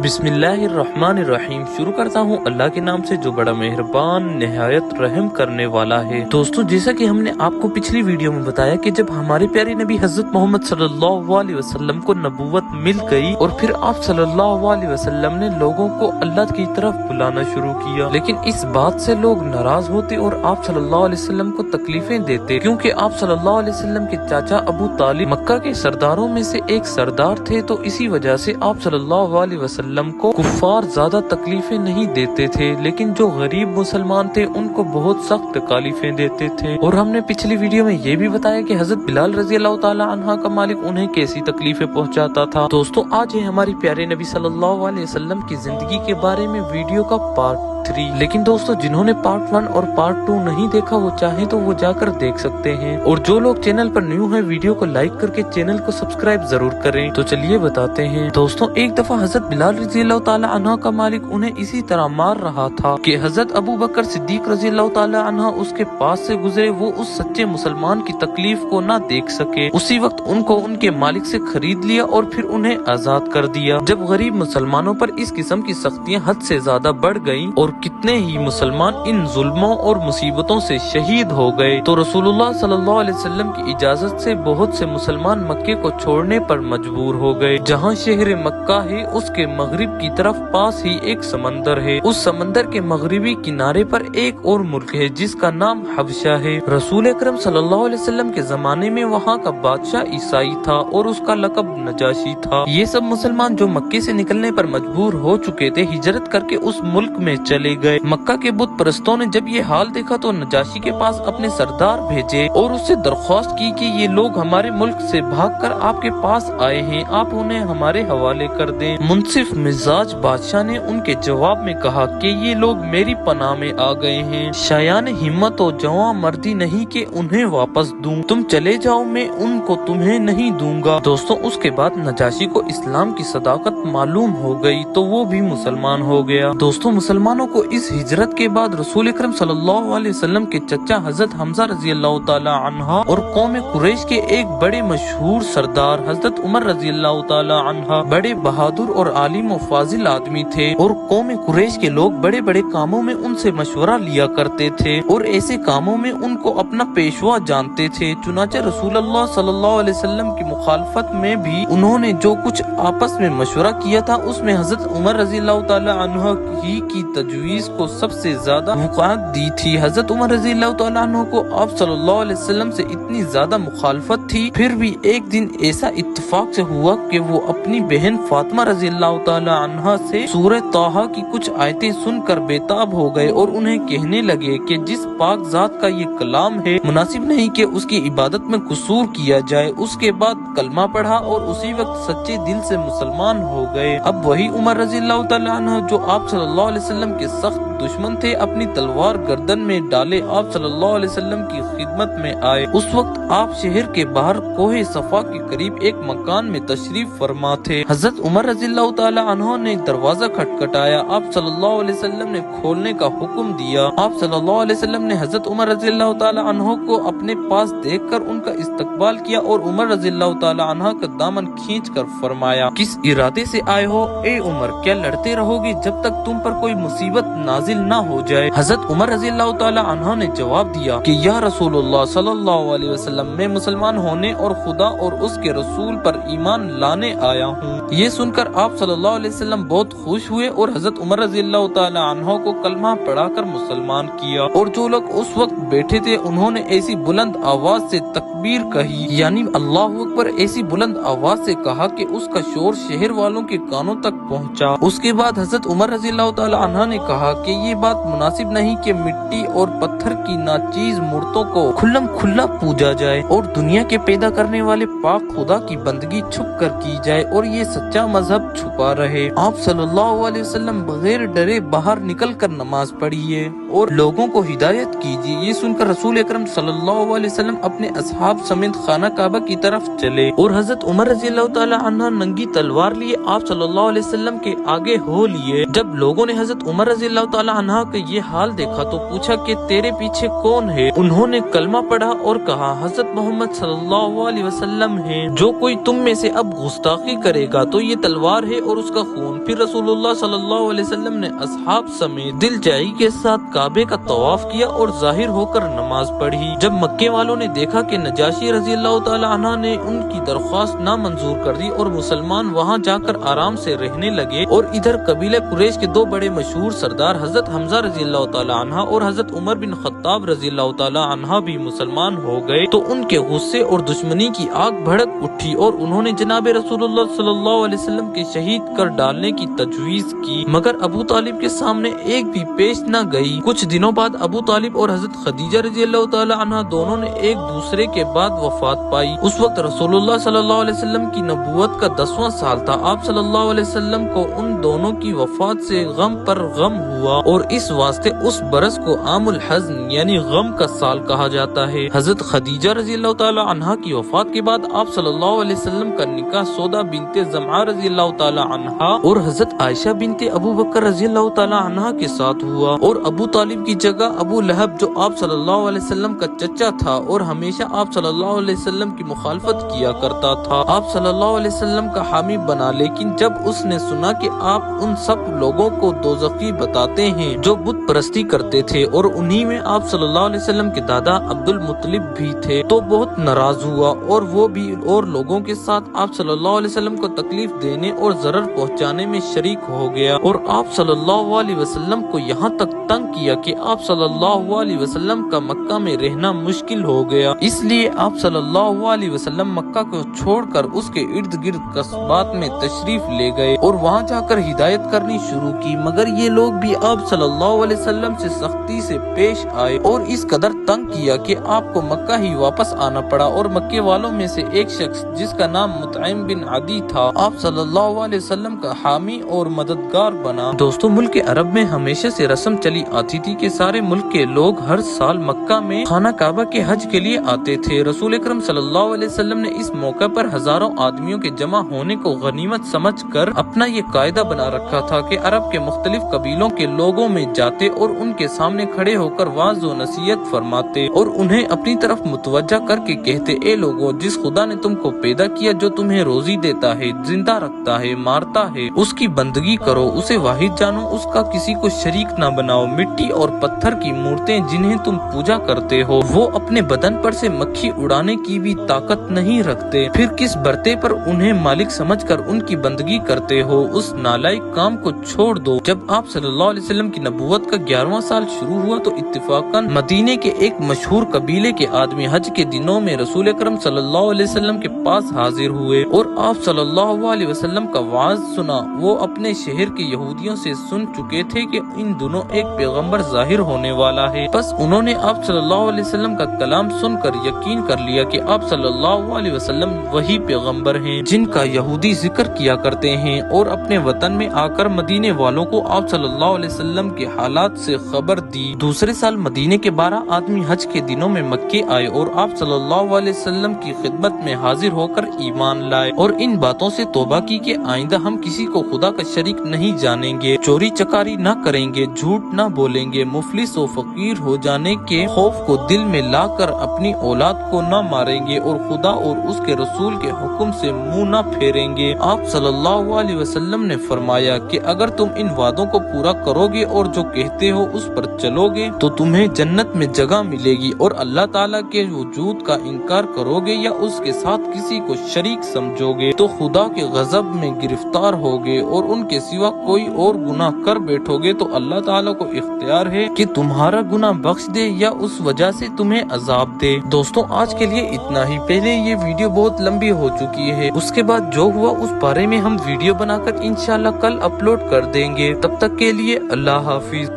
बिस्मिल्लाहिर्रहमानिर्रहीम। शुरू करता हूँ अल्लाह के नाम से जो बड़ा मेहरबान निहायत रहम करने वाला है। दोस्तों, जैसा कि हमने आपको पिछली वीडियो में बताया कि जब हमारे प्यारे नबी हजरत मोहम्मद सल्लल्लाहु अलैहि वसल्लम को नबूवत मिल गई और फिर आप सल्लल्लाहु अलैहि वसल्लम ने लोगों को अल्लाह की तरफ बुलाना शुरू किया, लेकिन इस बात से लोग नाराज होते और आप सल्लल्लाहु अलैहि वसल्लम को तकलीफें देते, क्योंकि आप सल्लल्लाहु अलैहि वसल्लम के चाचा अबू तालिब मक्का के सरदारों में से एक सरदार थे। तो इसी वजह से आप सल्लल्लाहु अलैहि वसल्लम को कुफ्फार ज्यादा तकलीफें नहीं देते थे, लेकिन जो गरीब मुसलमान थे उनको बहुत सख्त तकलीफें देते थे। और हमने पिछली वीडियो में ये भी बताया कि हजरत बिलाल रजी अल्लाह ताला अन्हा का मालिक उन्हें कैसी तकलीफें पहुंचाता था। दोस्तों, आज है हमारी प्यारे नबी सल्लल्लाहु अलैहि वसल्लम की जिंदगी के बारे में वीडियो का पार्ट 3। लेकिन दोस्तों, जिन्होंने पार्ट 1 और पार्ट 2 नहीं देखा, वो चाहे तो वो जाकर देख सकते हैं। और जो लोग चैनल पर न्यू हैं, वीडियो को लाइक करके चैनल को सब्सक्राइब जरूर करें। तो चलिए बताते हैं। दोस्तों, एक दफा हजरत बिलाल रजी अल्लाह ताला अन्हा का मालिक उन्हें इसी तरह मार रहा था कि हजरत अबू बकर सिद्दीक रजी अल्लाह ताला अन्हा उसके पास से गुजरे। वो उस सच्चे मुसलमान की तकलीफ को ना देख सके। उसी वक्त उनको उनके मालिक से खरीद लिया और फिर उन्हें आजाद कर दिया। जब गरीब मुसलमानों पर इस किस्म की सख्तियां हद से ज्यादा बढ़ गयी और कितने ही मुसलमान इन जुल्मों और मुसीबतों से शहीद हो गए, तो रसूलुल्लाह सल्लल्लाहु अलैहि वसल्लम की इजाजत से बहुत से मुसलमान मक्के को छोड़ने पर मजबूर हो गए। जहाँ शहर मक्का है, उसके मगरिब की तरफ पास ही एक समंदर है। उस समंदर के मगरिबी किनारे पर एक और मुल्क है जिसका नाम हबशा है। रसूल अकरम सल्लल्लाहु अलैहि वसल्लम के जमाने में वहाँ का बादशाह ईसाई था और उसका लकब नजाशी था। ये सब मुसलमान जो मक्के से निकलने पर मजबूर हो चुके थे, हिजरत करके उस मुल्क में चले गए। मक्का के बुत परस्तों ने जब ये हाल देखा तो नजाशी के पास अपने सरदार भेजे और उससे दरख्वास्त की कि ये लोग हमारे मुल्क से भागकर आपके पास आए हैं, आप उन्हें हमारे हवाले कर दें। मुनसिफ मिजाज बादशाह ने उनके जवाब में कहा कि ये लोग मेरी पनाह में आ गए हैं। शायान हिम्मत और जवां मर्दी नहीं कि उन्हें वापस दूं। तुम चले जाओ, मैं उनको तुम्हें नहीं दूंगा। दोस्तों, उसके बाद नजाशी को इस्लाम की सदाकत मालूम हो गई तो वो भी मुसलमान हो गया। दोस्तों, मुसलमानों को इस हिजरत के बाद रसूल अकरम सल्लल्लाहु अलैहि वसल्लम के चचा हजरत हमजा रजी अल्लाह ताला अन्हा और कौम कुरैश के एक बड़े मशहूर सरदार हजरत उमर रजी अल्लाह ताला अन्हा बड़े बहादुर और आलिम और फाजिल आदमी थे। और कौम कुरैश के लोग बड़े बड़े कामों में उनसे मशवरा लिया करते थे और ऐसे कामों में उनको अपना पेशवा जानते थे। चुनाचे रसूलुल्लाह सल्लल्लाहु अलैहि वसल्लम की मुखालफत में भी उन्होंने जो कुछ आपस में मशवरा किया था, उसमें हजरत उमर रजी अल्लाह ताला अन्हा ही की तजवीज को सबसे ज्यादा मुकात दी थी। हजरत उमर रजी अल्लाह ताला अन्हु को आप सल्लल्लाहु अलैहि वसल्लम से इतनी ज्यादा मुखालफत थी, फिर भी एक दिन ऐसा इत्तेफाक से हुआ कि वो अपनी बहन फातिमा रजी अल्लाह ताला अन्हा से सूरह ताहा की कुछ आयतें सुनकर बेताब हो गए और उन्हें कहने लगे कि जिस पाक जात का ये कलाम है, मुनासिब नहीं कि उसकी इबादत में कुसूर किया जाए। उसके बाद कलमा पढ़ा और उसी वक्त सच्चे दिल से मुसलमान हो गए। अब वही उमर रजी अल्लाह ताला अन्हु जो आप सल्लल्लाहु अलैहि वसल्लम के सख्त दुश्मन थे, अपनी तलवार गर्दन में डाले आप सल्लल्लाहु अलैहि वसल्लम की खिदमत में आए। उस वक्त आप शहर के बाहर कोहे सफा के करीब एक मकान में तशरीफ फरमा थे। हजरत उमर रजी अल्लाह ताला अन्हु ने दरवाजा खटखटाया। आप सल्लल्लाहु अलैहि वसल्लम ने खोलने का हुक्म दिया। आप सल्लल्लाहु अलैहि वसल्लम ने हजरत उमर रजी अल्लाह ताला अन्हु को अपने पास देखकर उनका इस्तकबाल किया और उमर रजी अल्लाह ताला अन्हु का दामन खींचकर फरमाया, किस इरादे से आए हो ए उमर? क्या लड़ते रहोगे जब तक तुम पर कोई मुसीबत नाजिल ना हो जाए? हजरत उमर रजी अल्लाह ताला अन्हु ने जवाब दिया कि या रसूलुल्लाह सल्लल्लाहु अलैहि वसल्लम, मैं मुसलमान होने और खुदा और उसके रसूल पर ईमान लाने आया हूँ। ये सुनकर आप सल्लल्लाहु अलैहि वसल्लम बहुत खुश हुए और हजरत उमर रजी अल्लाह ताला अन्हु को कलमा पढ़ाकर मुसलमान किया। और जो लोग उस वक्त बैठे थे, उन्होंने ऐसी बुलंद आवाज से तकबीर कही, यानी अल्लाह अकबर, ऐसी बुलंद आवाज से कहा कि उसका शोर शहर वालों के कानों तक पहुँचा। उसके बाद हजरत उमर रजी अल्लाह ताला अन्हु ने कहा कि ये बात मुनासिब नहीं कि मिट्टी और पत्थर की नाचीज मूर्तों को खुल्लम खुल्ला पूजा जाए और दुनिया के पैदा करने वाले पाक खुदा की बंदगी छुप कर की जाए और ये सच्चा मजहब छुपा रहे। आप सल्लल्लाहु अलैहि वसल्लम बगैर डरे बाहर निकल कर नमाज पढ़िए और लोगों को हिदायत कीजिए। ये सुनकर रसूल अकरम सल्लल्लाहु अलैहि वसल्लम अपने असहाब समेत खाना काबा की तरफ चले और हजरत उमर रजी अल्लाह ताला अन्हु नंगी तलवार लिए आप सल्लल्लाहु अलैहि वसल्लम के आगे हो लिए। जब लोगों ने हजरत उमर रजी अल्लाह ताला अन्हा का ये हाल देखा तो पूछा कि तेरे पीछे कौन है। उन्होंने कलमा पढ़ा और कहा हजरत मोहम्मद सल्लल्लाहु अलैहि वसल्लम है। जो कोई तुम में से अब गुस्ताखी करेगा तो ये तलवार है और उसका खून। फिर रसूलुल्लाह सल्लल्लाहु अलैहि वसल्लम ने असहाब समेत दिलजाई के साथ काबे का तवाफ किया और जाहिर होकर नमाज पढ़ी। जब मक्के वालों ने देखा कि नजाशी रजी अल्लाह ताला अन्हा ने उनकी दरख्वास्त नामंजूर कर दी और मुसलमान वहाँ जाकर आराम से रहने लगे और इधर कबीले कुरैश के दो बड़े मशहूर सरदार हजरत हमजा रजी अल्लाह ताला अन्हा और हजरत उमर बिन खत्ताब रजी अल्लाह ताला अन्हा भी मुसलमान हो गए तो उनके गुस्से और दुश्मनी की आग भड़क उठी और उन्होंने जनाब रसूलुल्लाह सल्लल्लाहु अलैहि वसल्लम के शहीद कर डालने की तजवीज की, मगर अबू तालिब के सामने एक भी पेश न गई। कुछ दिनों बाद अबू तालिब और हजरत खदीजा रजी अल्लाह ताला अन्हा दोनों ने एक दूसरे के बाद वफात पाई। उस वक्त रसूलुल्लाह सल्लल्लाहु अलैहि वसल्लम की नबूवत का 10वां साल था। आप सल्लल्लाहु अलैहि वसल्लम को उन दोनों की वफात से गम पर गम हुआ और इस वास्ते उस बरस को आमुल हज़्न यानी गम का साल कहा जाता है। हजरत खदीजा रजी अल्लाह ताला अन्हा की वफात के बाद आप सल्लल्लाहु अलैहि वसल्लम का निकाह सौदा बिनते ज़मआ रजी अल्लाह ताला अन्हा और हजरत आयशा बिनते अबू बकर रजी अल्लाह ताला अन्हा के साथ हुआ और अबू तालिब की जगह अबू लहब जो आप सल्लल्लाहु अलैहि वसल्लम का चचा था और हमेशा आप सल्लल्लाहु अलैहि वसल्लम की मुखालफत किया करता था, आप सल्लल्लाहु अलैहि वसल्लम का हामी बना। लेकिन जब उसने सुना कि आप उन सब लोगों को दोज़खी बताते हैं जो बुत परस्ती करते थे और उन्हीं में आप सल्लल्लाहु अलैहि वसल्लम के दादा अब्दुल मुत्तलिब भी थे, तो बहुत नाराज हुआ और वो भी और लोगों के साथ आप सल्लल्लाहु अलैहि वसल्लम को तकलीफ देने और जरर पहुंचाने में शरीक हो गया और आप सल्लल्लाहु अलैहि वसल्लम को यहाँ तक तंग किया कि आप सल्लल्लाहु अलैहि वसल्लम का मक्का में रहना मुश्किल हो गया। इसलिए आप सल्लल्लाहु अलैहि वसल्लम मक्का को छोड़कर उसके इर्द गिर्द कस्बात में तशरीफ ले गए और वहाँ जाकर हिदायत करनी शुरू की, मगर ये लोग भी आप सल्लल्लाहु अलैहि वसल्लम से सख्ती से पेश आए और इस कदर तंग किया कि आपको मक्का ही वापस आना पड़ा और मक्के वालों में से एक शख्स जिसका नाम मुतइम बिन अदी था आप सल्लल्लाहु अलैहि वसल्लम का हामी और मददगार बना। दोस्तों, मुल्क अरब में हमेशा से रस्म चली आती थी कि सारे मुल्क के लोग हर साल मक्का में खाना काबा के हज के लिए आते थे। रसूल अकरम सल्लल्लाहु अलैहि वसल्लम ने इस मौके पर हजारों आदमियों के जमा होने को गनीमत समझकर अपना ये कायदा बना रखा था कि अरब के मुख्तलिफ कबीलों के लोगों में जाते और उनके सामने खड़े होकर वाज व नसीहत फरमाते और उन्हें अपनी तरफ मुतवज्जा करके कहते, ए लोगों, जिस खुदा ने तुमको पैदा किया, जो तुम्हें रोजी देता है, जिंदा रखता है, मारता है, उसकी बंदगी करो, उसे वाहिद जानो, उसका किसी को शरीक न बनाओ। मिट्टी और पत्थर की मूर्तें जिन्हें तुम पूजा करते हो वो अपने बदन पर से मक्खी उड़ाने की भी ताकत नहीं रखते, फिर किस बरते पर उन्हें मालिक समझकर उनकी बंदगी करते हो। उस नालायक काम को छोड़ दो। जब आप सल्लल्लाहु अलैहि वसल्लम की नबूवत का 11वां साल शुरू हुआ तो इत्तिफाकन मदीने के एक मशहूर कबीले के आदमी हज के दिनों में रसूल अकरम सल्लल्लाहु अलैहि वसल्लम के पास हाजिर हुए और आप सल्लल्लाहु अलैहि वसल्लम का वाज सुना। वो अपने शहर के यहूदियों से सुन चुके थे कि इन दिनों एक पैगंबर जाहिर होने वाला है, बस उन्होंने आप सल्लल्लाहु अलैहि वसल्लम का कलाम सुनकर यकीन कर लिया कि आप सल्लल्लाहु अलैहि वसल्लम वही पैगंबर हैं जिनका यहूदी जिक्र किया करते हैं और अपने वतन में आकर मदीने वालों को आप सल्लल्लाहु अलैहि वसल्लम के हालात से खबर दी। दूसरे साल मदीने के 12 आदमी हज के दिनों में मक्के आए और आप सल्लल्लाहु अलैहि वसल्लम की खिदमत में हाजिर होकर ईमान लाए और इन बातों से तौबा की कि आइंदा हम किसी को खुदा का शरीक नहीं जानेंगे, चोरी चकारी न करेंगे, झूठ न बोलेंगे, मुफलिस व फकीर हो जाने के खौफ को दिल में लाकर अपनी औलाद को न मारेंगे और खुदा और उसके रसूल के हुक्म से मुंह न फेरेंगे। आप सल्लल्लाहु अलैहि वसल्लम ने फरमाया कि अगर तुम इन वादों को पूरा करोगे और जो कहते हो उस पर चलोगे तो तुम्हें जन्नत में जगह मिलेगी और अल्लाह ताला के वजूद का इनकार करोगे या उसके साथ किसी को शरीक समझोगे तो खुदा के गजब में गिरफ्तार होगे और उनके सिवा कोई और गुनाह कर बैठोगे तो अल्लाह ताला को इख्तियार है कि तुम्हारा गुनाह बख्श दे या उस वजह से तुम्हें अजाब दे। दोस्तों, आज के लिए इतना ही। पहले ये वीडियो बहुत लंबी हो चुकी है, उसके बाद जो हुआ उस बारे में हम वीडियो बनाकर इंशाल्लाह कल अपलोड कर देंगे। तब तक के लिए अल्लाह हाफिज।